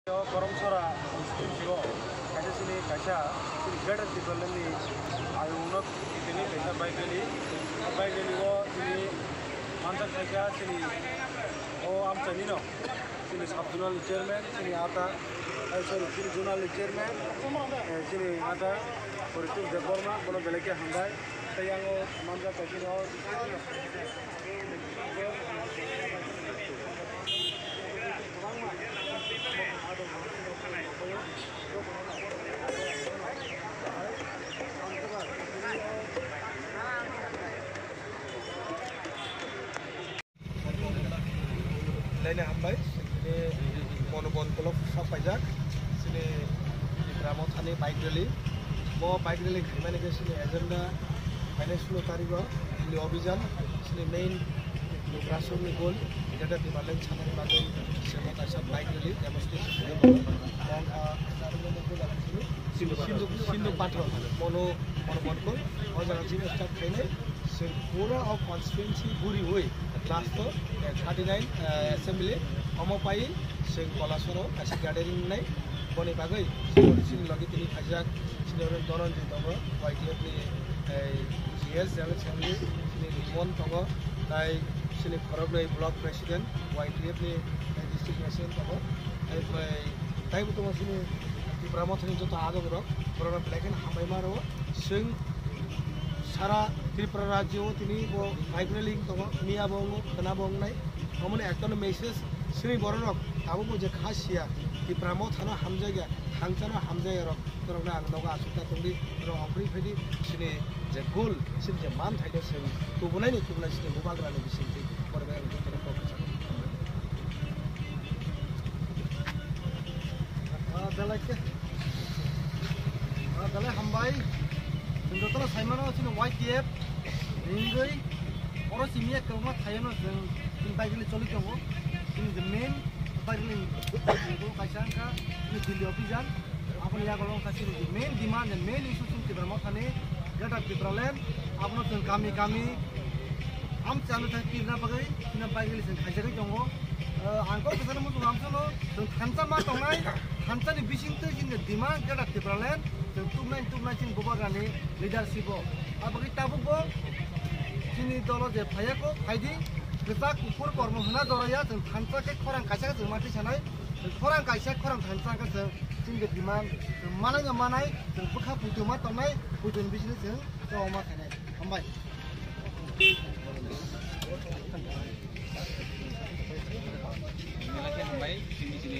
Koromsora Studio kaisa sini kaisa sini gada tipalani ayunok ini kaisa baikeli wo sini mansak kaisa sini am chanino sini subzonal chairman sini ata sorry sini zonal chairman sini ata Puritul Deborma bono beleke handai tayango mansak kaisa lainnya hambai ini monobon kolok sapajak sini di Pramod Thani bike rally mau bike rally gimana guys ini agenda finance 10 tarik ini obijan sini main operasi goal jada di Malang channel bagai semua kasar bike rally demonstration dan Sindu patron monobon kol और जगह जी में start करने से पूरा और constituency पूरी हुई last तो 39 असेंबली अमोपाई से कलासरो ऐसे गार्डनिंग नहीं बने बागै सिन लगी तिनी खाजाक सिनोरन दरन जी दङ वाइटीएफ नि जीएस जाले छेमनि सिनि रिमन दङ ताई सिनि खरबनै ब्लक प्रेसिडेंट वाइटीएफ नि डिस्ट्रिक्ट प्रेसिडेंट दङ ताई बुतम सिनि Pramod Thani जतो आगो र प्रोग्राम लेकिन हामैमारो सिं सारा त्रिपुरा राज्य तिनी वो माइग्रेलिंग तो मिया बोंगो कना बोंगनाय हमने एकन मेसेज श्री बरनक आबो मुझे खासिया कि Pramod Thani हामजाया हांचाना हामजाया र तरना आंगनगा आसुता तंगि र अफ्रि फेदि सिनि जे गोल सिन जे मान थाइदो सिन तुबुनाय नि तुबुनाय सिन बुबाग्रानि बिसिंति परबाय र तरे फोकस दलाके दला हमबाय जों जतरा साइमानो सिन वाइटीएफ रिंगै अरो सिमिया कलमा थायनो जों बाइगलि चलि दङ जों द मेन बाइगलि को काइसांका नि दिल्ली अभियान आपन या गलम कासिन main demand and main issue सुन Pramod Thani गटा पित्रलेन आपन जों गामि आम चालु था किना बगै किना बाइगलि जों खाइजै दङ आंखौ गोजान मु आमसनो जों थानसा मा दंनाय थानसानि बिसिंते जों डिमांड गटा पित्रलेन जों तुमनाय जों गोबागानि लिडारशिप आबगै ताबुबो जोंनि दल जे फायाखौ फायदि गोजा कुकुर कर्म होना जराया जों थानसाके खरां काइसा जों माथि सानाय खरां काइसा खरां थानसाके जों जोंनि डिमांड जों मानाय जों बखा फुदुमा तनाय फुदुन बिसिनो जों जमा थानाय हामबाय हामबाय जोंनि